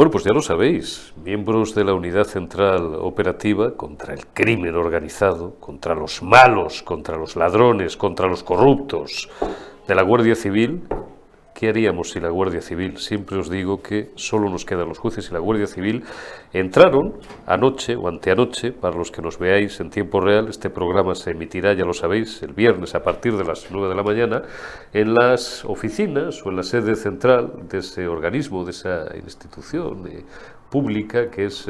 Bueno, pues ya lo sabéis, miembros de la Unidad Central Operativa contra el crimen organizado, contra los malos, contra los ladrones, contra los corruptos de la Guardia Civil. ¿Qué haríamos si la Guardia Civil? Siempre os digo que solo nos quedan los jueces y la Guardia Civil. Entraron anoche o anteanoche, para los que nos veáis en tiempo real, este programa se emitirá, ya lo sabéis, el viernes a partir de las 9 de la mañana, en las oficinas o en la sede central de ese organismo, de esa institución pública que es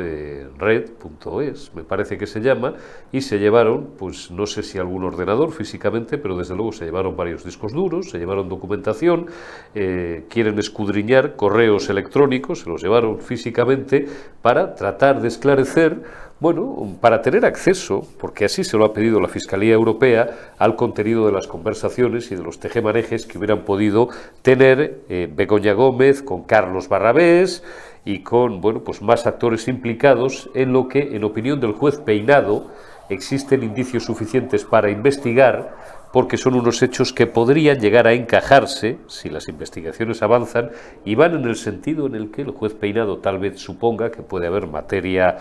red.es, me parece que se llama, y se llevaron, pues no sé si algún ordenador físicamente, pero desde luego se llevaron varios discos duros, se llevaron documentación, quieren escudriñar correos electrónicos, se los llevaron físicamente para tratar de esclarecer, bueno, para tener acceso, porque así se lo ha pedido la Fiscalía Europea, al contenido de las conversaciones y de los tejemanejes que hubieran podido tener Begoña Gómez con Carlos Barrabés y con, bueno, pues más actores implicados en lo que, en opinión del juez Peinado, existen indicios suficientes para investigar, porque son unos hechos que podrían llegar a encajarse, si las investigaciones avanzan, y van en el sentido en el que el juez Peinado tal vez suponga que puede haber materia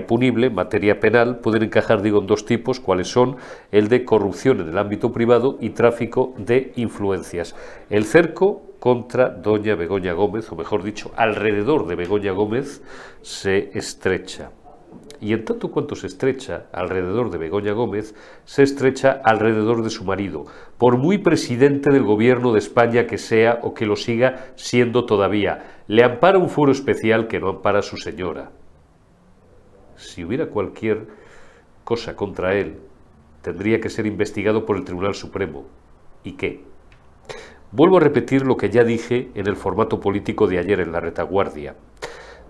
punible, materia penal, pueden encajar, digo, en dos tipos, cuáles son el de corrupción en el ámbito privado y tráfico de influencias. El cerco contra doña Begoña Gómez, o mejor dicho, alrededor de Begoña Gómez, se estrecha. Y en tanto cuanto se estrecha alrededor de Begoña Gómez, se estrecha alrededor de su marido, por muy presidente del gobierno de España que sea o que lo siga siendo todavía. Le ampara un fuero especial que no ampara a su señora. Si hubiera cualquier cosa contra él, tendría que ser investigado por el Tribunal Supremo. ¿Y qué? Vuelvo a repetir lo que ya dije en el formato político de ayer en La Retaguardia.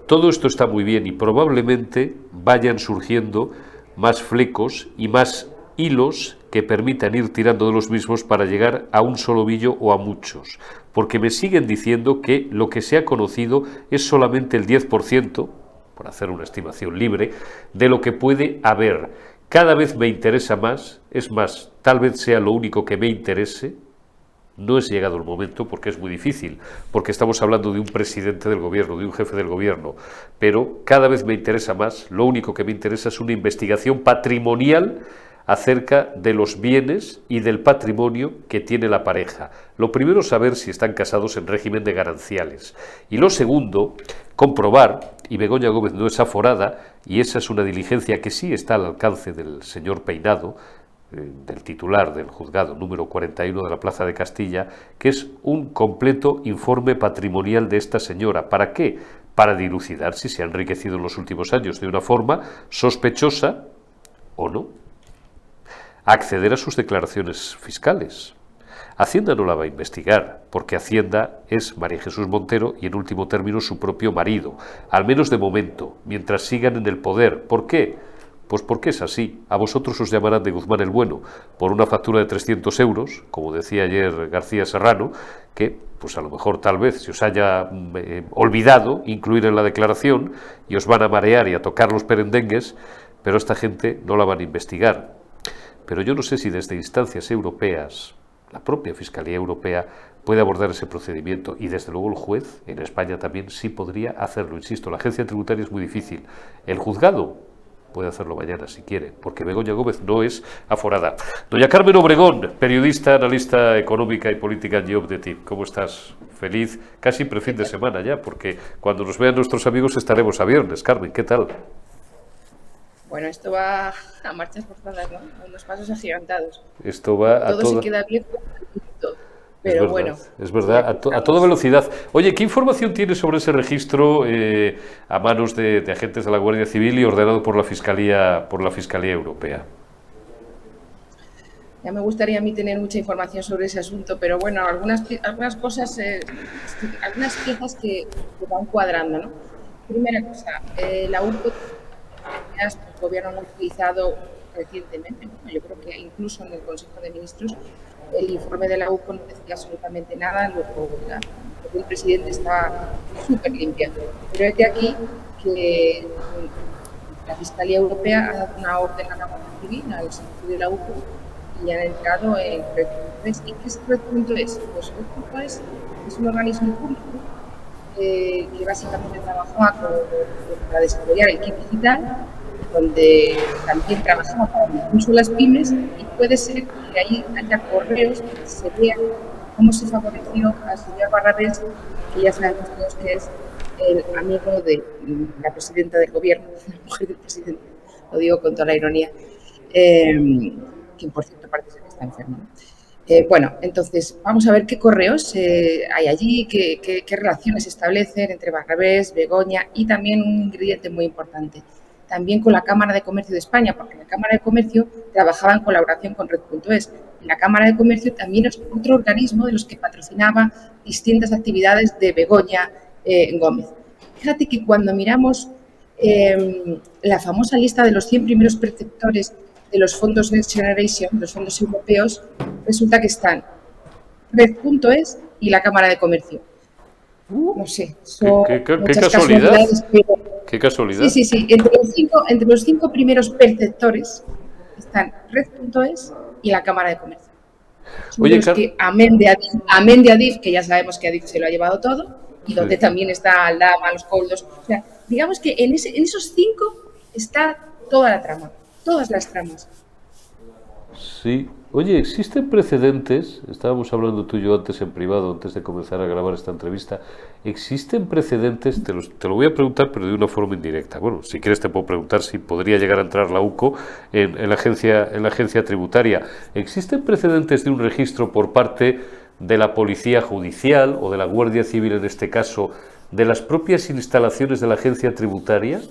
Todo esto está muy bien y probablemente vayan surgiendo más flecos y más hilos que permitan ir tirando de los mismos para llegar a un solo ovillo o a muchos. Porque me siguen diciendo que lo que se ha conocido es solamente el 10%, por hacer una estimación libre, de lo que puede haber. Cada vez me interesa más, es más, tal vez sea lo único que me interese. No es llegado el momento porque es muy difícil, porque estamos hablando de un presidente del gobierno, de un jefe del gobierno, pero cada vez me interesa más, lo único que me interesa es una investigación patrimonial acerca de los bienes y del patrimonio que tiene la pareja. Lo primero, saber si están casados en régimen de gananciales. Y lo segundo, comprobar, y Begoña Gómez no es aforada, y esa es una diligencia que sí está al alcance del señor Peinado, del titular del juzgado número 41 de la Plaza de Castilla, que es un completo informe patrimonial de esta señora. ¿Para qué? Para dilucidar si se ha enriquecido en los últimos años de una forma sospechosa o no. Acceder a sus declaraciones fiscales. Hacienda no la va a investigar, porque Hacienda es María Jesús Montero y en último término su propio marido, al menos de momento, mientras sigan en el poder. ¿Por qué? Pues porque es así. A vosotros os llamarán de Guzmán el Bueno por una factura de 300 euros, como decía ayer García Serrano, que pues a lo mejor tal vez se os haya olvidado incluir en la declaración y os van a marear y a tocar los perendengues, pero esta gente no la van a investigar. Pero yo no sé si desde instancias europeas, la propia Fiscalía Europea puede abordar ese procedimiento y desde luego el juez, en España también, sí podría hacerlo. Insisto, la agencia tributaria es muy difícil. El juzgado puede hacerlo mañana si quiere, porque Begoña Gómez no es aforada. Doña Carmen Obregón, periodista, analista económica y política en Job de Tip. ¿Cómo estás? Feliz, casi prefin de semana ya, porque cuando nos vean nuestros amigos estaremos a viernes. Carmen, ¿qué tal? Bueno, esto va a marchas forzadas, ¿no? A unos pasos agigantados. Esto va a todo se queda abierto, pero es verdad, bueno. Es verdad, a toda velocidad. Oye, ¿qué información tienes sobre ese registro a manos de agentes de la Guardia Civil y ordenado por la Fiscalía Europea? Ya me gustaría a mí tener mucha información sobre ese asunto, pero bueno, algunas cosas, algunas piezas que van cuadrando, ¿no? Primera cosa, la URCO, el gobierno ha utilizado recientemente, bueno, yo creo que incluso en el Consejo de Ministros, el informe de la UCO no decía absolutamente nada, el presidente está súper limpia. Pero es de aquí que la Fiscalía Europea ha dado una orden a la Guardia Civil, al servicio de la UCO, y han entrado en Red.es. ¿Y qué es Red.es? Pues Red.es es un organismo público que básicamente trabajaba para desarrollar el kit digital, donde también trabajaba para incluso las pymes, y puede ser que ahí haya correos que se vean cómo se favoreció al señor Barrabés, que ya sabemos todos que es el amigo de la presidenta del gobierno, la mujer del presidente, lo digo con toda la ironía, que por cierto parece ser que está enferma. Bueno, entonces vamos a ver qué correos hay allí, qué relaciones establecen entre Barrabés, Begoña y también un ingrediente muy importante, también con la Cámara de Comercio de España, porque la Cámara de Comercio trabajaba en colaboración con Red.es. La Cámara de Comercio también es otro organismo de los que patrocinaba distintas actividades de Begoña Gómez. Fíjate que cuando miramos la famosa lista de los 100 primeros perceptores de los fondos Next Generation, los fondos europeos, resulta que están Red.es y la Cámara de Comercio. No sé, son qué muchas casualidad. casualidades, pero Qué casualidad. Sí. Entre los cinco primeros perceptores están Red.es y la Cámara de Comercio. Oye, que, amén de Adif, que ya sabemos que Adif se lo ha llevado todo, y donde también está Aldama, los Coldos. O sea, digamos que en esos 5 está toda la trama, todas las tramas. Sí. Oye, ¿existen precedentes? Estábamos hablando tú y yo antes en privado, antes de comenzar a grabar esta entrevista. ¿Existen precedentes? Te lo voy a preguntar, pero de una forma indirecta. Bueno, si quieres te puedo preguntar si podría llegar a entrar la UCO en la agencia tributaria. ¿Existen precedentes de un registro por parte de la Policía Judicial o de la Guardia Civil, en este caso, de las propias instalaciones de la agencia tributaria?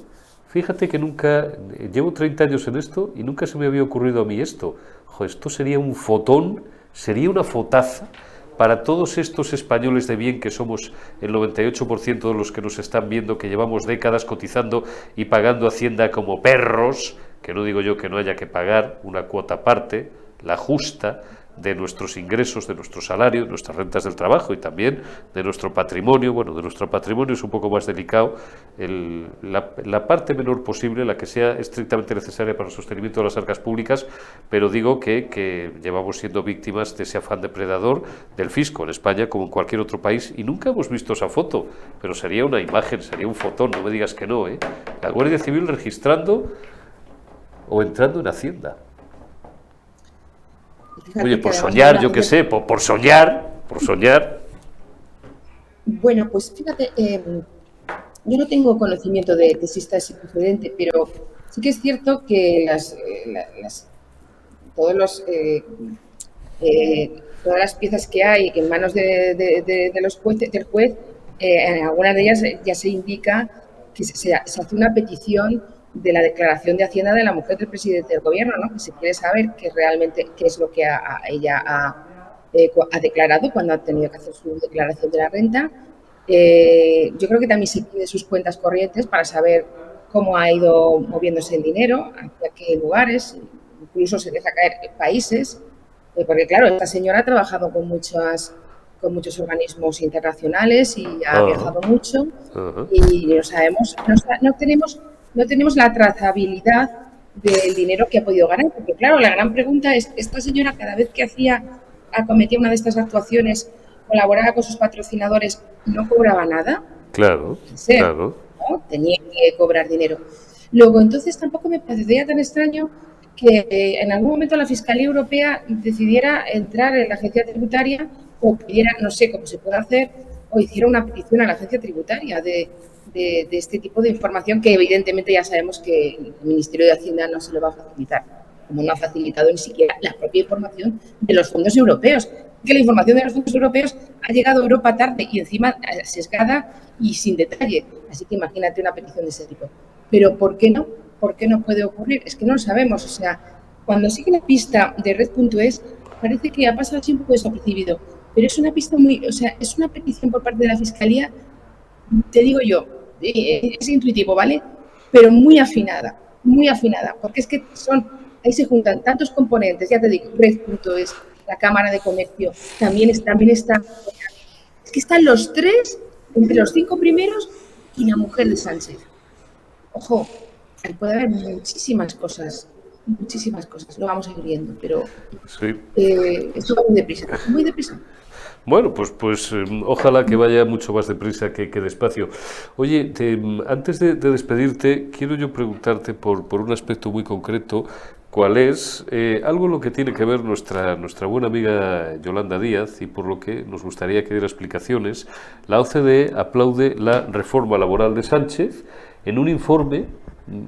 Fíjate que nunca, llevo 30 años en esto y nunca se me había ocurrido a mí esto. Esto sería un fotón, sería una fotaza para todos estos españoles de bien que somos el 98% de los que nos están viendo, que llevamos décadas cotizando y pagando Hacienda como perros, que no digo yo que no haya que pagar una cuota aparte, la justa, de nuestros ingresos, de nuestro salario, de nuestras rentas del trabajo y también de nuestro patrimonio. Bueno, de nuestro patrimonio es un poco más delicado, la parte menor posible, la que sea estrictamente necesaria para el sostenimiento de las arcas públicas, pero digo que llevamos siendo víctimas de ese afán depredador del fisco en España como en cualquier otro país, y nunca hemos visto esa foto, pero sería una imagen, sería un fotón, no me digas que no, ¿eh? La Guardia Civil registrando o entrando en Hacienda. Fíjate. Oye, por soñar, yo qué sé, por soñar. Bueno, pues fíjate, yo no tengo conocimiento de que exista ese precedente, pero sí que es cierto que todas las piezas que hay en manos de los jueces, del juez, en algunas de ellas ya se indica que se hace una petición de la declaración de Hacienda de la mujer del presidente del gobierno, ¿no? Que se quiere saber realmente qué es lo que ella ha declarado cuando ha tenido que hacer su declaración de la renta. Yo creo que también se pide sus cuentas corrientes para saber cómo ha ido moviéndose el dinero, hacia qué lugares, incluso se deja caer países, porque claro, esta señora ha trabajado con muchos organismos internacionales y ha viajado mucho, y no sabemos, no tenemos la trazabilidad del dinero que ha podido ganar, porque claro, la gran pregunta es, esta señora cada vez que acometía una de estas actuaciones, colaboraba con sus patrocinadores, ¿no cobraba nada? Claro, claro. ¿No? Tenía que cobrar dinero. Luego, entonces, tampoco me parecería tan extraño que en algún momento la Fiscalía Europea decidiera entrar en la agencia tributaria o pidiera, no sé cómo se puede hacer, o hiciera una petición a la agencia tributaria de este tipo de información que evidentemente ya sabemos que el Ministerio de Hacienda no se lo va a facilitar, como no ha facilitado ni siquiera la propia información de los fondos europeos, que la información de los fondos europeos ha llegado a Europa tarde y encima sesgada y sin detalle, así que imagínate una petición de ese tipo. Pero ¿por qué no? ¿Por qué no puede ocurrir? Es que no lo sabemos, o sea, cuando sigue la pista de Red.es parece que ha pasado así un poco desapercibido, pero es una pista es una petición por parte de la Fiscalía, te digo yo, es intuitivo, ¿vale? Pero muy afinada, porque es que ahí se juntan tantos componentes, ya te digo, Red.es, la Cámara de Comercio, también está, es que están los 3, entre los 5 primeros, y la mujer de Sánchez. Ojo, ahí puede haber muchísimas cosas, lo vamos a ir viendo, pero sí. esto va muy deprisa. Bueno, ojalá que vaya mucho más deprisa que despacio. Oye, antes de despedirte, quiero yo preguntarte por un aspecto muy concreto, cuál es algo en lo que tiene que ver nuestra buena amiga Yolanda Díaz y por lo que nos gustaría que diera explicaciones. La OCDE aplaude la reforma laboral de Sánchez en un informe.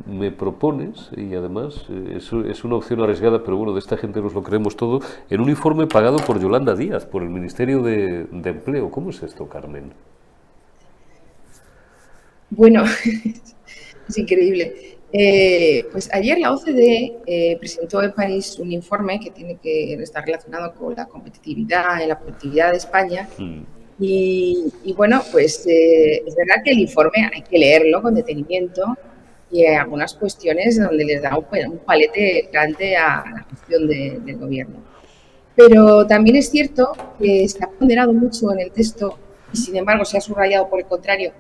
Me propones, y además es una opción arriesgada, pero bueno, de esta gente nos lo creemos todo, en un informe pagado por Yolanda Díaz, por el Ministerio de Empleo. ¿Cómo es esto, Carmen? Bueno, es increíble. Pues ayer la OCDE presentó en París un informe que tiene que estar relacionado con la competitividad y la productividad de España. Y bueno, pues es verdad que el informe hay que leerlo con detenimiento y hay algunas cuestiones donde les da un palete grande a la gestión del gobierno. Pero también es cierto que se ha ponderado mucho en el texto y, sin embargo, se ha subrayado, por el contrario,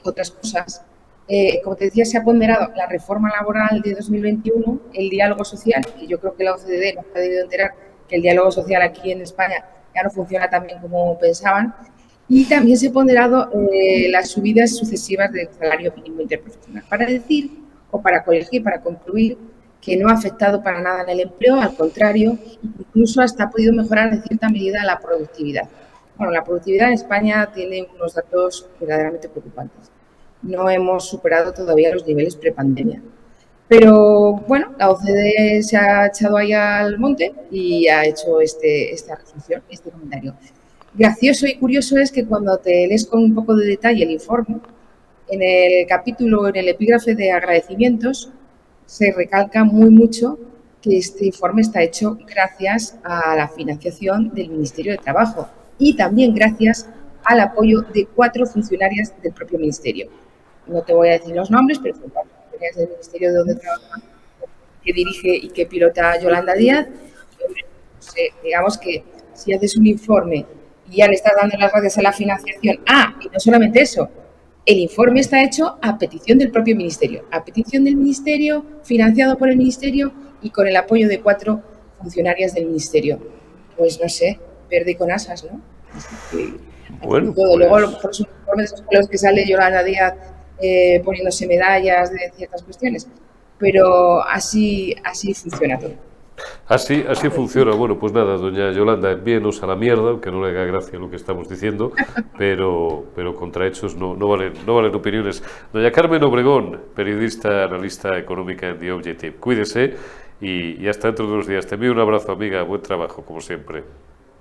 otras cosas. Como te decía, se ha ponderado la reforma laboral de 2021, el diálogo social, y yo creo que la OCDE no se ha debido enterar que el diálogo social aquí en España ya no funciona tan bien como pensaban, y también se ha ponderado las subidas sucesivas del salario mínimo interprofesional, para decir, o para corregir, para concluir, que no ha afectado para nada en el empleo, al contrario, incluso hasta ha podido mejorar en cierta medida la productividad. Bueno, la productividad en España tiene unos datos verdaderamente preocupantes. No hemos superado todavía los niveles prepandemia. Pero bueno, la OCDE se ha echado ahí al monte y ha hecho esta reflexión, este comentario. Gracioso y curioso es que cuando te lees con un poco de detalle el informe, en el capítulo, en el epígrafe de agradecimientos, se recalca muy mucho que este informe está hecho gracias a la financiación del Ministerio de Trabajo y también gracias al apoyo de 4 funcionarias del propio Ministerio. No te voy a decir los nombres, pero son 4 funcionarias del Ministerio de donde trabaja, que dirige y que pilota Yolanda Díaz. Digamos que si haces un informe y ya le estás dando las gracias a la financiación, y no solamente eso, el informe está hecho a petición del propio Ministerio, financiado por el Ministerio y con el apoyo de 4 funcionarias del Ministerio. Pues no sé, verde con asas, ¿no? Bueno, todo. Luego, por sus informes con los que sale Yolanda Díaz poniéndose medallas de ciertas cuestiones, pero así funciona todo. Así funciona. Bueno, pues nada, doña Yolanda, envíenos a la mierda, aunque no le haga gracia lo que estamos diciendo, pero contra hechos no valen opiniones. Doña Carmen Obregón, periodista, analista económica en The Objective. Cuídese y hasta dentro de unos días. Te envío un abrazo, amiga. Buen trabajo, como siempre.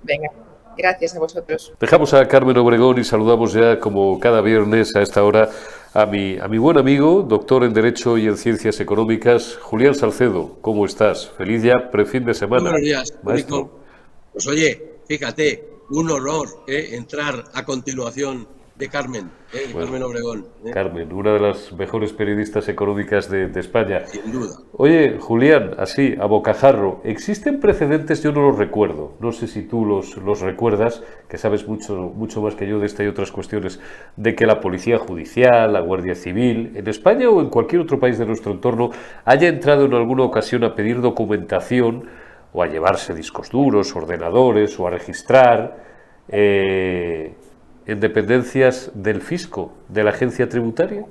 Venga, gracias a vosotros. Dejamos a Carmen Obregón y saludamos ya, como cada viernes a esta hora, a mi buen amigo, doctor en Derecho y en Ciencias Económicas, Julián Salcedo. ¿Cómo estás? Feliz ya prefin de semana. Buenos días, maestro. Pues oye, fíjate, un honor entrar a continuación de Carmen, Carmen Obregón. Carmen, una de las mejores periodistas económicas de España. Sin duda. Oye, Julián, así, a bocajarro, ¿existen precedentes? Yo no los recuerdo, no sé si tú los recuerdas, que sabes mucho más que yo de esta y otras cuestiones, de que la Policía Judicial, la Guardia Civil, en España o en cualquier otro país de nuestro entorno, haya entrado en alguna ocasión a pedir documentación o a llevarse discos duros, ordenadores o a registrar en dependencias del fisco, de la agencia tributaria?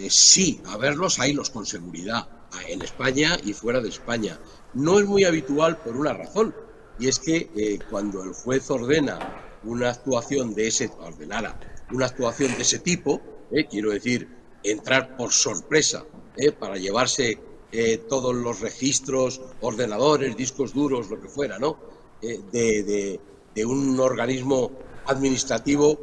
Sí, a verlos, hay los con seguridad, en España y fuera de España. No es muy habitual por una razón, y es que cuando el juez ordena una actuación de ese tipo, quiero decir, entrar por sorpresa para llevarse todos los registros, ordenadores, discos duros, lo que fuera, ¿no? De un organismo administrativo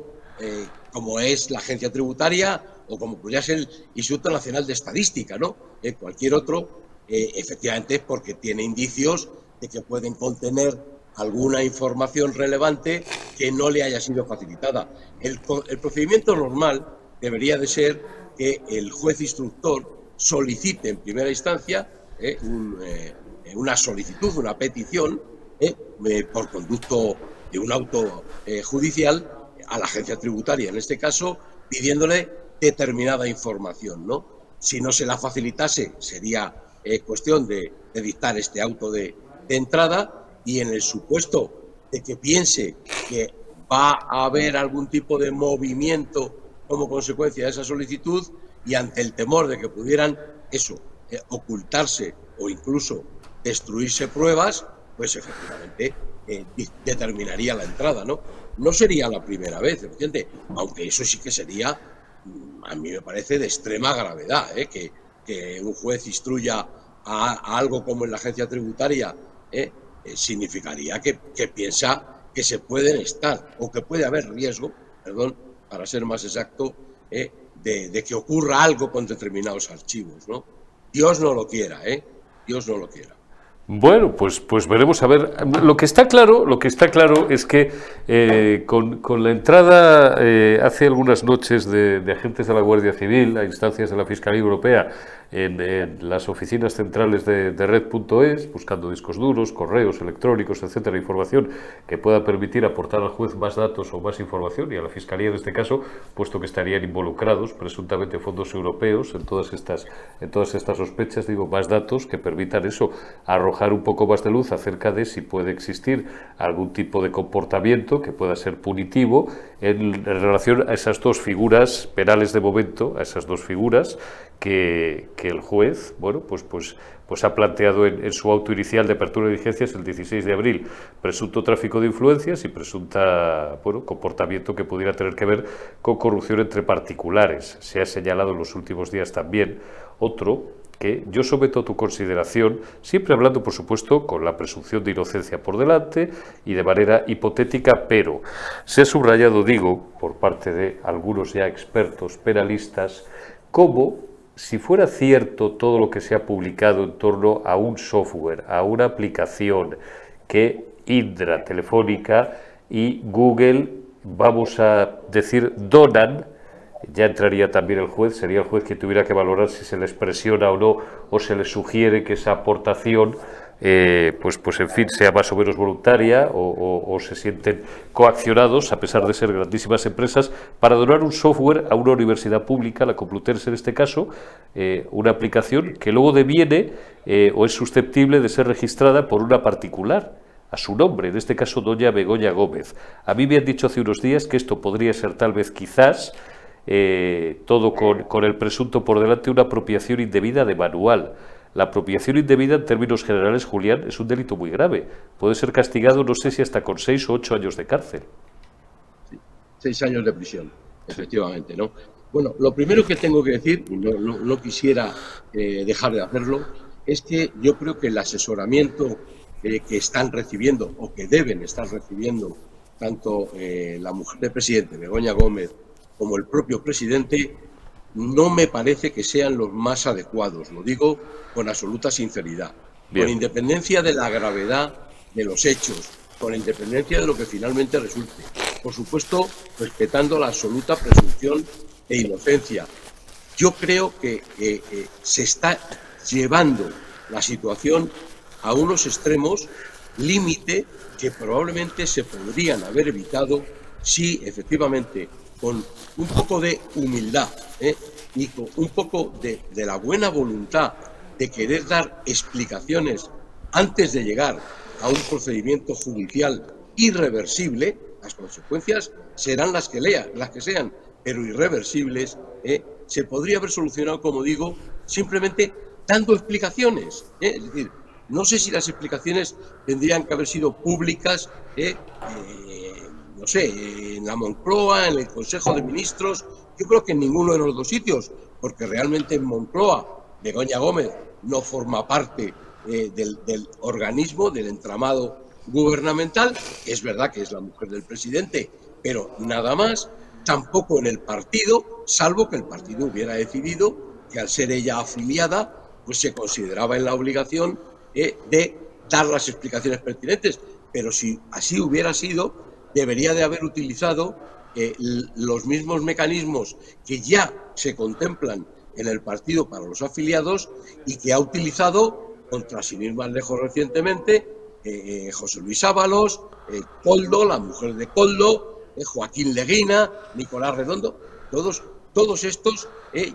como es la agencia tributaria o como podría ser el Instituto Nacional de Estadística, ¿no? Cualquier otro, efectivamente, es porque tiene indicios de que pueden contener alguna información relevante que no le haya sido facilitada. El procedimiento normal debería de ser que el juez instructor solicite en primera instancia una solicitud, una petición, por conducto de un auto judicial a la agencia tributaria, en este caso, pidiéndole determinada información, ¿no? Si no se la facilitase, sería cuestión de dictar este auto de entrada, y en el supuesto de que piense que va a haber algún tipo de movimiento como consecuencia de esa solicitud, y ante el temor de que pudieran ocultarse o incluso destruirse pruebas, pues efectivamente determinaría la entrada, ¿no? No sería la primera vez, ¿entiende? Aunque eso sí que sería, a mí me parece, de extrema gravedad, que un juez instruya a algo como en la agencia tributaria, significaría que piensa que se pueden estar, o que puede haber riesgo, perdón, para ser más exacto, de que ocurra algo con determinados archivos, ¿no? Dios no lo quiera, Dios no lo quiera. Bueno, pues veremos a ver. Lo que está claro es que con la entrada hace algunas noches de agentes de la Guardia Civil a instancias de la Fiscalía Europea en las oficinas centrales de Red.es, buscando discos duros, correos electrónicos, etcétera, información que pueda permitir aportar al juez más datos o más información, y a la Fiscalía en este caso, puesto que estarían involucrados presuntamente fondos europeos en todas estas sospechas, digo, más datos que permitan eso, arrojar un poco más de luz acerca de si puede existir algún tipo de comportamiento que pueda ser punitivo en relación a esas dos figuras penales de momento, a esas dos figuras que el juez, bueno, pues ha planteado en su auto inicial de apertura de diligencias el 16 de abril, presunto tráfico de influencias y presunta, bueno, comportamiento que pudiera tener que ver con corrupción entre particulares. Se ha señalado en los últimos días también otro que yo someto a tu consideración, siempre hablando, por supuesto, con la presunción de inocencia por delante y de manera hipotética, pero se ha subrayado, digo, por parte de algunos ya expertos penalistas, como si fuera cierto todo lo que se ha publicado en torno a un software, a una aplicación que Indra, Telefónica y Google, vamos a decir, donan, ya entraría también el juez, sería el juez que tuviera que valorar si se les presiona o no, o se les sugiere que esa aportación, pues en fin, sea más o menos voluntaria, o se sienten coaccionados, a pesar de ser grandísimas empresas, para donar un software a una universidad pública, la Complutense en este caso, una aplicación que luego deviene o es susceptible de ser registrada por una particular, a su nombre, en este caso doña Begoña Gómez. A mí me han dicho hace unos días que esto podría ser tal vez quizás, todo con el presunto por delante, una apropiación indebida de manual. La apropiación indebida, en términos generales, Julián, es un delito muy grave. Puede ser castigado, no sé si hasta con 6 o 8 años de cárcel. Sí, 6 años de prisión, efectivamente, ¿no? Bueno, lo primero que tengo que decir, y no quisiera dejar de hacerlo, es que yo creo que el asesoramiento que están recibiendo, o que deben estar recibiendo, tanto la mujer del presidente, Begoña Gómez, como el propio presidente, no me parece que sean los más adecuados. Lo digo con absoluta sinceridad. Bien. Con independencia de la gravedad de los hechos, con independencia de lo que finalmente resulte. Por supuesto, respetando la absoluta presunción de inocencia. Yo creo que se está llevando la situación a unos extremos límite que probablemente se podrían haber evitado si efectivamente con un poco de humildad y con un poco de la buena voluntad de querer dar explicaciones antes de llegar a un procedimiento judicial irreversible, las consecuencias serán las que sean, pero irreversibles, se podría haber solucionado, como digo, simplemente dando explicaciones. Es decir, no sé si las explicaciones tendrían que haber sido públicas, no sé, en la Moncloa, en el Consejo de Ministros. Yo creo que en ninguno de los dos sitios, porque realmente en Moncloa Begoña Gómez no forma parte del organismo, del entramado gubernamental. Es verdad que es la mujer del presidente, pero nada más. Tampoco en el partido, salvo que el partido hubiera decidido que al ser ella afiliada, pues se consideraba en la obligación de dar las explicaciones pertinentes. Pero si así hubiera sido, debería de haber utilizado los mismos mecanismos que ya se contemplan en el partido para los afiliados y que ha utilizado, contra sin ir más lejos recientemente, José Luis Ábalos, Koldo, la mujer de Koldo, Joaquín Leguina, Nicolás Redondo. Todos estos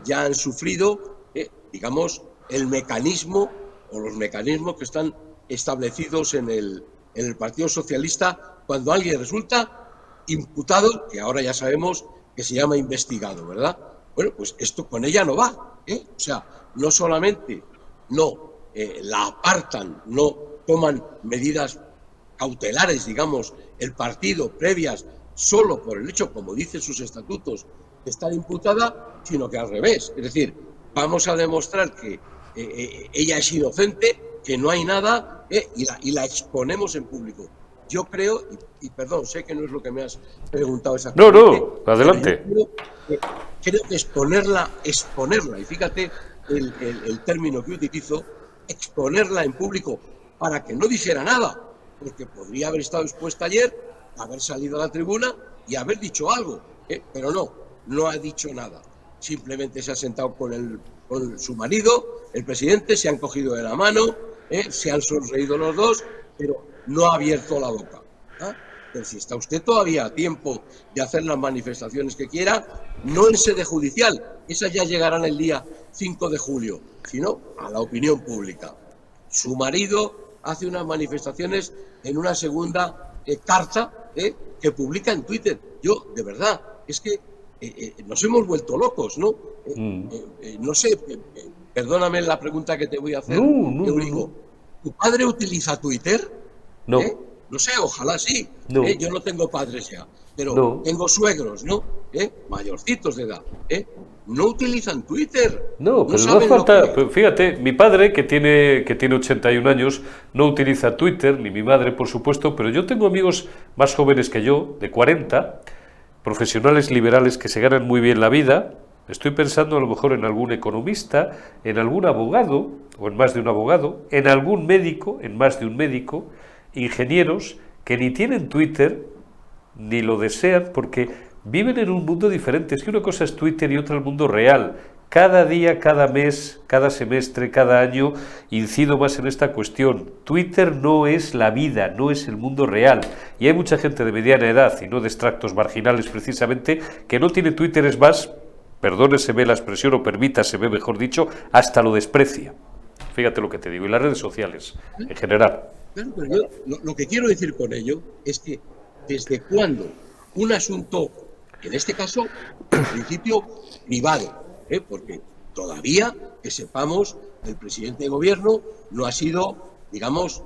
ya han sufrido, digamos, el mecanismo o los mecanismos que están establecidos en el Partido Socialista cuando alguien resulta imputado, que ahora ya sabemos que se llama investigado, ¿verdad? Bueno, pues esto con ella no va, ¿eh? O sea, no solamente no la apartan, no toman medidas cautelares, digamos, el partido previas solo por el hecho, como dicen sus estatutos, de estar imputada, sino que al revés. Es decir, vamos a demostrar que ella es inocente, que no hay nada, y la exponemos en público. Yo creo, y perdón, sé que no es lo que me has preguntado exactamente. No, adelante. Creo que exponerla, y fíjate el término que utilizo, exponerla en público para que no dijera nada, porque podría haber estado expuesta ayer, haber salido a la tribuna y haber dicho algo, pero no ha dicho nada. Simplemente se ha sentado con su marido, el presidente, se han cogido de la mano, se han sonreído los dos, pero no ha abierto la boca. Pero si está usted todavía a tiempo de hacer las manifestaciones que quiera, no en sede judicial, esas ya llegarán el día 5 de julio, sino a la opinión pública. Su marido hace unas manifestaciones en una segunda carta que publica en Twitter. Yo, de verdad, es que nos hemos vuelto locos, ¿no? No sé, perdóname la pregunta que te voy a hacer, Eurico. ¿Tu padre utiliza Twitter? No. No sé, ojalá sí. No. Yo no tengo padres ya, pero tengo suegros, ¿no? Mayorcitos de edad. No utilizan Twitter. No, pero no hace falta. Fíjate, mi padre, que tiene 81 años, no utiliza Twitter, ni mi madre, por supuesto, pero yo tengo amigos más jóvenes que yo, de 40, profesionales liberales que se ganan muy bien la vida. Estoy pensando a lo mejor en algún economista, en algún abogado, o en más de un abogado, en algún médico, en más de un médico, ingenieros que ni tienen Twitter, ni lo desean, porque viven en un mundo diferente. Es que una cosa es Twitter y otra el mundo real. Cada día, cada mes, cada semestre, cada año incido más en esta cuestión. Twitter no es la vida, no es el mundo real. Y hay mucha gente de mediana edad, y no de extractos marginales precisamente, que no tiene Twitter, es más, perdóneseme la expresión, o permítaseme, mejor dicho, hasta lo desprecia. Fíjate lo que te digo, y las redes sociales, en general. Claro, pero yo lo que quiero decir con ello es que desde cuando un asunto, en este caso, en principio privado, porque todavía, que sepamos, el presidente de gobierno no ha sido, digamos,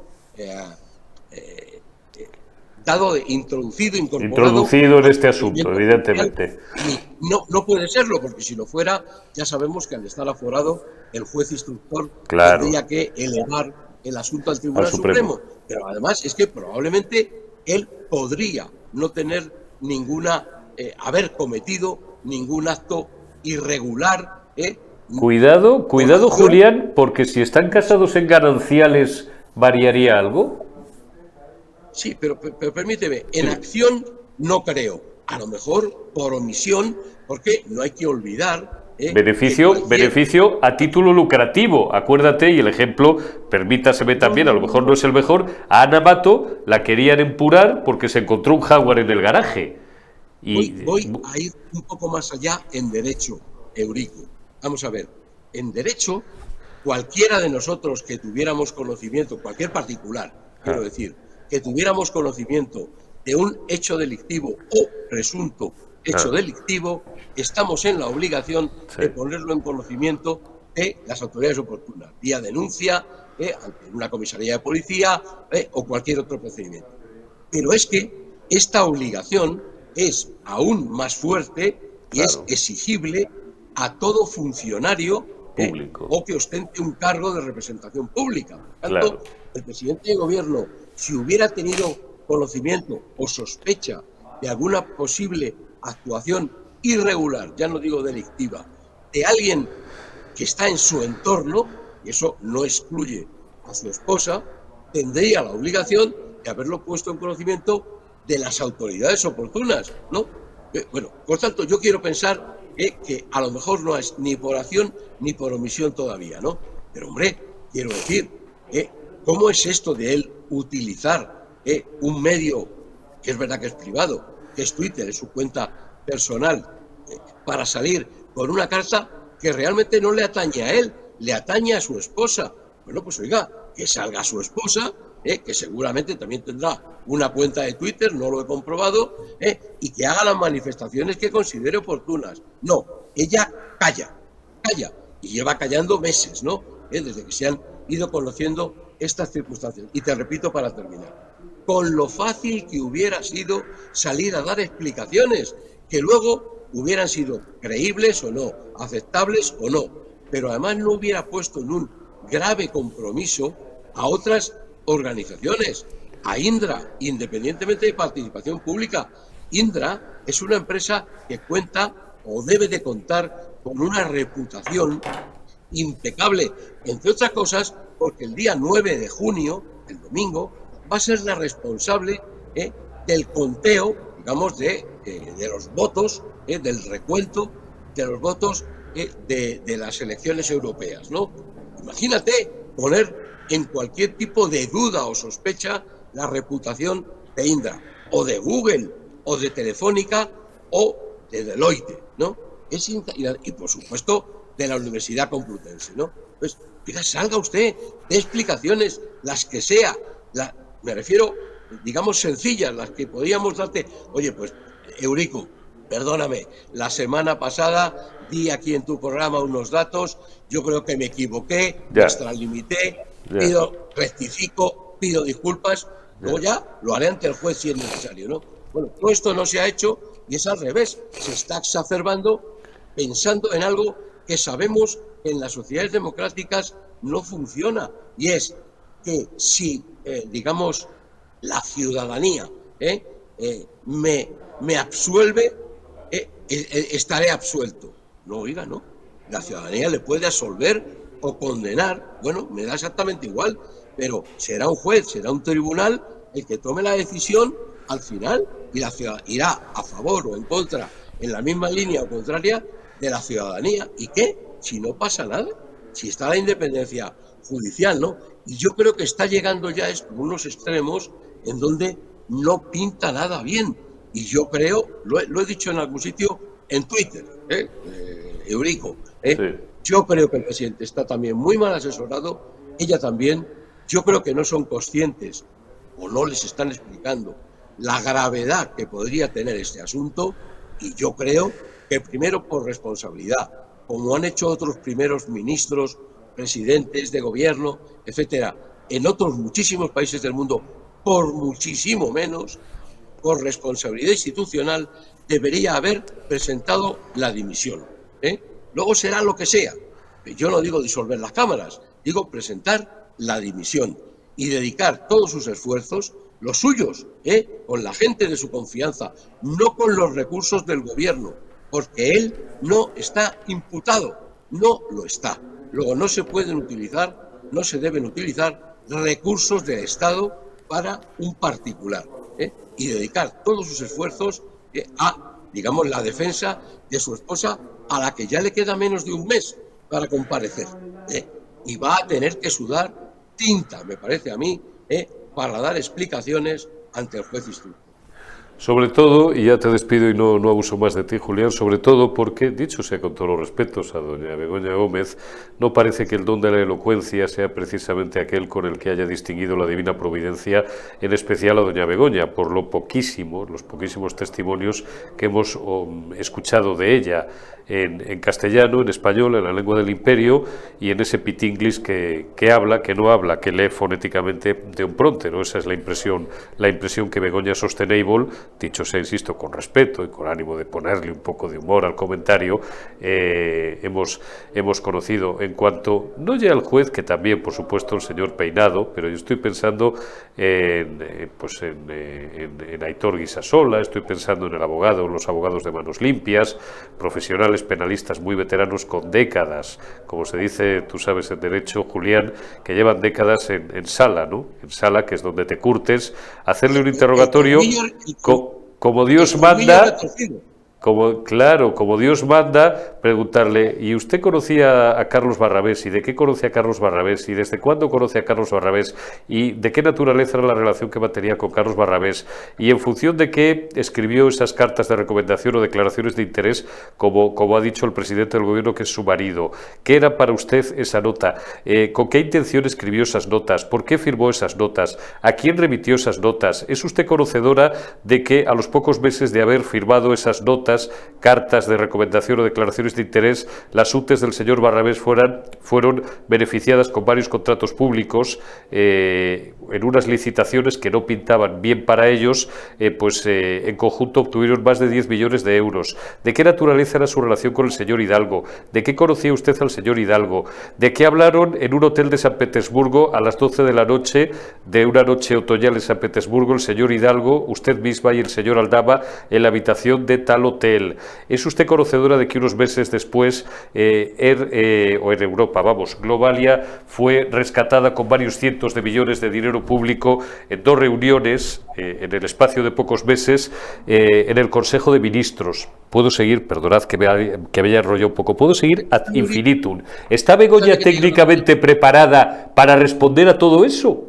introducido en este asunto, evidentemente. Y no puede serlo, porque si lo fuera, ya sabemos que al estar aforado, el juez instructor tendría que elevar el asunto al Tribunal Supremo. Pero además es que probablemente él podría no tener haber cometido ningún acto irregular. Cuidado, Julián, porque si están casados en gananciales, ¿variaría algo? Sí, pero permíteme, en acción no creo. A lo mejor por omisión, porque no hay que olvidar. Beneficio a título lucrativo. Acuérdate, y el ejemplo, permítaseme también, a lo mejor no es el mejor, a Ana Mato la querían empurar porque se encontró un Jaguar en el garaje. Voy a ir un poco más allá en derecho, Eurico. Vamos a ver, en derecho, cualquiera de nosotros que tuviéramos conocimiento, cualquier particular, quiero decir, que tuviéramos conocimiento de un hecho delictivo o presunto hecho delictivo, estamos en la obligación de ponerlo en conocimiento de las autoridades oportunas, vía denuncia, ante una comisaría de policía o cualquier otro procedimiento. Pero es que esta obligación es aún más fuerte y es exigible a todo funcionario público o que ostente un cargo de representación pública. Por tanto, el presidente de gobierno, si hubiera tenido conocimiento o sospecha de alguna posible actuación irregular, ya no digo delictiva, de alguien que está en su entorno, y eso no excluye a su esposa, tendría la obligación de haberlo puesto en conocimiento de las autoridades oportunas, ¿no? Bueno, por tanto, yo quiero pensar que a lo mejor no es ni por acción ni por omisión todavía, ¿no? Pero, hombre, quiero decir, ¿cómo es esto de él utilizar un medio que es verdad que es privado, que es Twitter, es su cuenta personal, para salir con una carta que realmente no le atañe a él, le atañe a su esposa? Bueno, pues oiga, que salga su esposa que seguramente también tendrá una cuenta de Twitter, no lo he comprobado, y que haga las manifestaciones que considere oportunas. No, ella calla, y lleva callando meses, ¿no? Desde que se han ido conociendo estas circunstancias. Y te repito para terminar, con lo fácil que hubiera sido salir a dar explicaciones, que luego hubieran sido creíbles o no, aceptables o no, pero además no hubiera puesto en un grave compromiso a otras organizaciones, a Indra, independientemente de participación pública. Indra es una empresa que cuenta o debe de contar con una reputación impecable, entre otras cosas, porque el día 9 de junio, el domingo, va a ser la responsable del conteo, digamos, de los votos, del recuento de los votos de las elecciones europeas, ¿no? Imagínate poner en cualquier tipo de duda o sospecha la reputación de Indra, o de Google, o de Telefónica, o de Deloitte, ¿no? Y por supuesto de la Universidad Complutense, ¿no? Pues, diga, salga usted, dé explicaciones, las que sea, me refiero, digamos, sencillas, las que podíamos darte. Oye, pues, Eurico, perdóname, la semana pasada di aquí en tu programa unos datos, yo creo que me equivoqué, me extralimité, rectifico, pido disculpas, luego ya lo haré ante el juez si es necesario, ¿no? Bueno, todo esto no se ha hecho y es al revés, se está exacerbando pensando en algo que sabemos que en las sociedades democráticas no funciona, y es que si, digamos, la ciudadanía me absuelve, estaré absuelto. No, oiga, no. La ciudadanía le puede absolver o condenar, bueno, me da exactamente igual, pero será un juez, será un tribunal el que tome la decisión al final, y la ciudadanía irá a favor o en contra, en la misma línea o contraria de la ciudadanía. ¿Y qué? Si no pasa nada, si está la independencia judicial, ¿no? Y yo creo que está llegando ya a unos extremos en donde no pinta nada bien. Y yo creo, lo he dicho en algún sitio, en Twitter, Eurico, Sí. Yo creo que el presidente está también muy mal asesorado, ella también. Yo creo que no son conscientes o no les están explicando la gravedad que podría tener este asunto, y yo creo que primero por responsabilidad, como han hecho otros primeros ministros, presidentes de gobierno, etcétera, en otros muchísimos países del mundo, por muchísimo menos, por responsabilidad institucional, debería haber presentado la dimisión. Luego será lo que sea. Yo no digo disolver las cámaras, digo presentar la dimisión y dedicar todos sus esfuerzos, los suyos, con la gente de su confianza, no con los recursos del gobierno, porque él no está imputado, no lo está. Luego no se pueden utilizar, no se deben utilizar recursos del Estado para un particular, y dedicar todos sus esfuerzos a, digamos, la defensa de su esposa, a la que ya le queda menos de un mes para comparecer, y va a tener que sudar tinta, me parece a mí, para dar explicaciones ante el juez instructor. Sobre todo, y ya te despido y no abuso más de ti, Julián, sobre todo porque, dicho sea con todos los respetos a doña Begoña Gómez, no parece que el don de la elocuencia sea precisamente aquel con el que haya distinguido la divina providencia, en especial a doña Begoña, por los poquísimos testimonios que hemos escuchado de ella en castellano, en español, en la lengua del imperio, y en ese pitinglis que habla, que no habla, que lee fonéticamente de un pronte, ¿no? Esa es la impresión que Begoña Sostenable, dicho sea, insisto, con respeto y con ánimo de ponerle un poco de humor al comentario, hemos conocido. En cuanto, no ya al juez, que también, por supuesto, el señor Peinado, pero yo estoy pensando en Aitor Guisasola, estoy pensando en los abogados de manos limpias, profesionales penalistas muy veteranos con décadas, como se dice, tú sabes, en derecho, Julián, que llevan décadas en sala, ¿no? En sala, que es donde te curtes, hacerle un interrogatorio como Dios manda, Claro, como Dios manda, preguntarle, ¿y usted conocía a Carlos Barrabés? ¿Y de qué conoce a Carlos Barrabés? ¿Y desde cuándo conoce a Carlos Barrabés? ¿Y de qué naturaleza era la relación que mantenía con Carlos Barrabés? Y en función de qué escribió esas cartas de recomendación o declaraciones de interés, como ha dicho el presidente del gobierno, que es su marido. ¿Qué era para usted esa nota? ¿Con qué intención escribió esas notas? ¿Por qué firmó esas notas? ¿A quién remitió esas notas? ¿Es usted conocedora de que a los pocos meses de haber firmado esas notas, cartas de recomendación o declaraciones de interés, las UTEs del señor Barrabés fueron beneficiadas con varios contratos públicos en unas licitaciones que no pintaban bien para ellos, en conjunto obtuvieron más de 10 millones de euros? ¿De qué naturaleza era su relación con el señor Hidalgo? ¿De qué conocía usted al señor Hidalgo? ¿De qué hablaron en un hotel de San Petersburgo a las 12 de la noche, de una noche otoñal en San Petersburgo, el señor Hidalgo, usted misma y el señor Aldama en la habitación de tal hotel? ¿Es usted conocedora de que unos meses después o en Europa, Globalia fue rescatada con varios cientos de millones de dinero público en 2 reuniones en el espacio de pocos meses en el Consejo de Ministros? Puedo seguir, perdonad que me haya enrollado un poco, puedo seguir ad infinitum. ¿Está Begoña técnicamente preparada para responder a todo eso?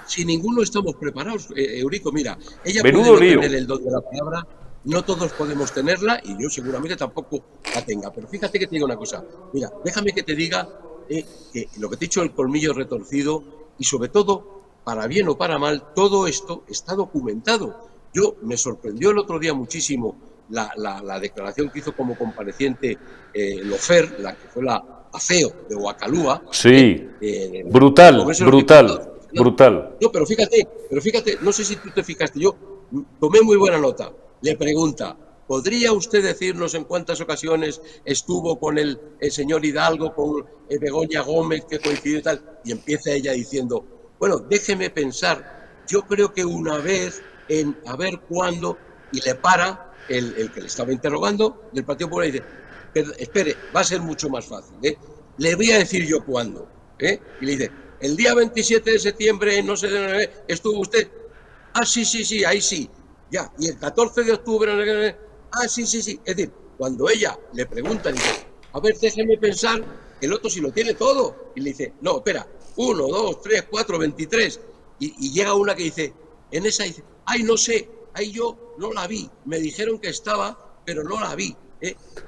Si ninguno estamos preparados, Eurico, mira, ella Menudo puede no lío. tener el don de la palabra, no todos podemos tenerla y yo seguramente tampoco la tenga. Pero fíjate que te digo una cosa. Mira, déjame que te diga que lo que te he dicho, el colmillo retorcido y sobre todo, para bien o para mal, todo esto está documentado. Me sorprendió el otro día muchísimo la declaración que hizo como compareciente Lofer, la que fue la afeo de Huacalúa. Sí, brutal. No, pero fíjate, no sé si tú te fijaste, yo tomé muy buena nota. Le pregunta, ¿podría usted decirnos en cuántas ocasiones estuvo con el señor Hidalgo, con Begoña Gómez, que coincidió y tal? Y empieza ella diciendo, bueno, déjeme pensar, yo creo que una vez en a ver cuándo, y le para el que le estaba interrogando del Partido Popular y dice, espere, va a ser mucho más fácil, le voy a decir yo cuándo, y le dice, el día 27 de septiembre, no sé, estuvo usted, sí, ahí sí. Ya, y el 14 de octubre, sí. Es decir, cuando ella le pregunta, dice, a ver, déjeme pensar, el otro sí lo tiene todo. Y le dice, no, espera, 1, 2, 3, 4, 23. Y llega una que dice, en esa dice, no sé, ahí yo no la vi. Me dijeron que estaba, pero no la vi.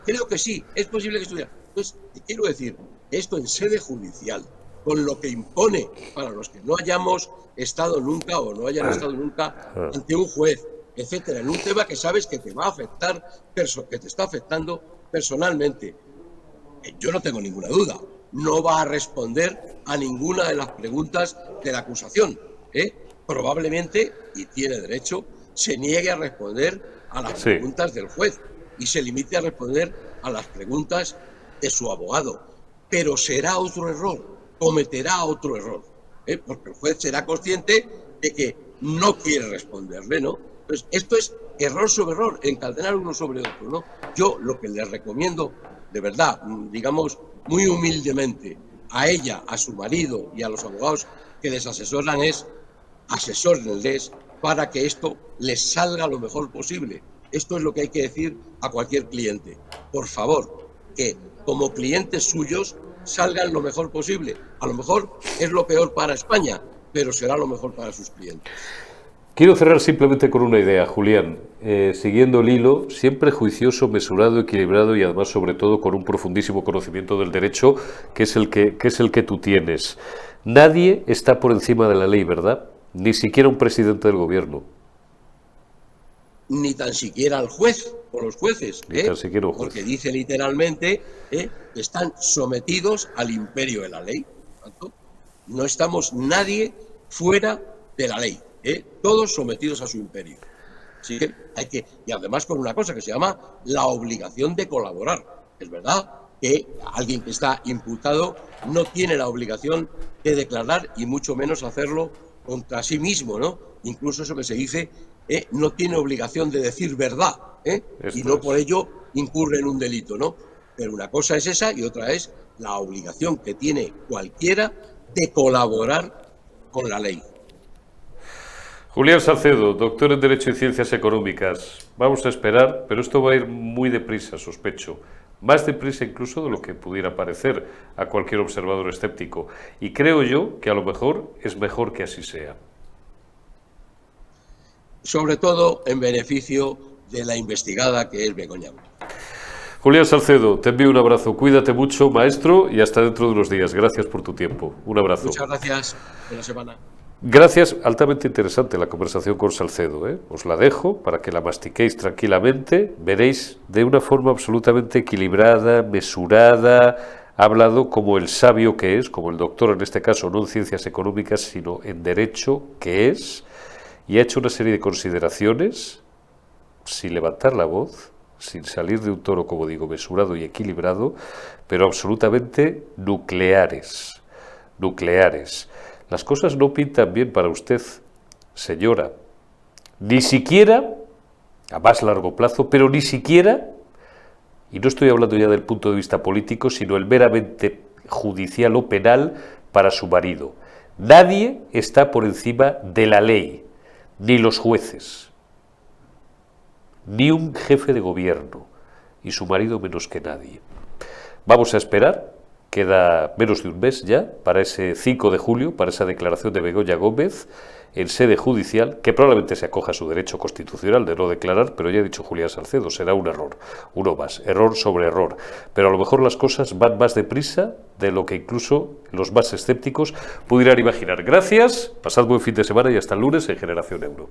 Creo que sí, es posible que estuviera. Entonces, te quiero decir, esto en sede judicial, con lo que impone para los que no hayamos estado nunca o no hayan estado nunca ante un juez, etcétera, en un tema que sabes que te va a afectar, que te está afectando personalmente. Yo no tengo ninguna duda, no va a responder a ninguna de las preguntas de la acusación. Probablemente, y tiene derecho, se niegue a responder a las preguntas del juez y se limite a responder a las preguntas de su abogado. Pero será otro error, cometerá otro error, porque el juez será consciente de que no quiere responderle, ¿no? Pues esto es error sobre error, encadenar uno sobre otro, ¿no? Yo lo que le recomiendo, de verdad, digamos, muy humildemente, a ella, a su marido y a los abogados que les asesoran es, asesórenles para que esto les salga lo mejor posible. Esto es lo que hay que decir a cualquier cliente. Por favor, que como clientes suyos salgan lo mejor posible. A lo mejor es lo peor para España, pero será lo mejor para sus clientes. Quiero cerrar simplemente con una idea, Julián, siguiendo el hilo, siempre juicioso, mesurado, equilibrado y además sobre todo con un profundísimo conocimiento del derecho, que es el que tú tienes. Nadie está por encima de la ley, ¿verdad? Ni siquiera un presidente del gobierno. Ni tan siquiera el juez o los jueces, Ni tan siquiera un juez. Porque dice literalmente que están sometidos al imperio de la ley. Por tanto, no estamos nadie fuera de la ley. Todos sometidos a su imperio. Así que y además con una cosa que se llama la obligación de colaborar. Es verdad que alguien que está imputado no tiene la obligación de declarar y mucho menos hacerlo contra sí mismo, ¿no? Incluso eso que se dice, no tiene obligación de decir verdad, y no por ello incurre en un delito, ¿no? Pero una cosa es esa y otra es la obligación que tiene cualquiera de colaborar con la ley. Julián Salcedo, doctor en Derecho y Ciencias Económicas. Vamos a esperar, pero esto va a ir muy deprisa, sospecho. Más deprisa incluso de lo que pudiera parecer a cualquier observador escéptico. Y creo yo que a lo mejor es mejor que así sea. Sobre todo en beneficio de la investigada que es Begoña. Julián Salcedo, te envío un abrazo. Cuídate mucho, maestro, y hasta dentro de unos días. Gracias por tu tiempo. Un abrazo. Muchas gracias. Buena semana. Gracias, altamente interesante la conversación con Salcedo, ¿eh? Os la dejo para que la mastiquéis tranquilamente, veréis de una forma absolutamente equilibrada, mesurada, ha hablado como el sabio que es, como el doctor en este caso, no en ciencias económicas, sino en derecho que es, y ha hecho una serie de consideraciones sin levantar la voz, sin salir de un tono, como digo, mesurado y equilibrado, pero absolutamente nucleares, nucleares. Las cosas no pintan bien para usted, señora, ni siquiera, a más largo plazo, pero ni siquiera, y no estoy hablando ya del punto de vista político, sino el meramente judicial o penal para su marido. Nadie está por encima de la ley, ni los jueces, ni un jefe de gobierno, y su marido menos que nadie. Vamos a esperar. Queda menos de un mes ya para ese 5 de julio, para esa declaración de Begoña Gómez en sede judicial, que probablemente se acoja a su derecho constitucional de no declarar, pero ya ha dicho Julián Salcedo, será un error, uno más, error sobre error. Pero a lo mejor las cosas van más deprisa de lo que incluso los más escépticos pudieran imaginar. Gracias, pasad buen fin de semana y hasta el lunes en Generación Euro.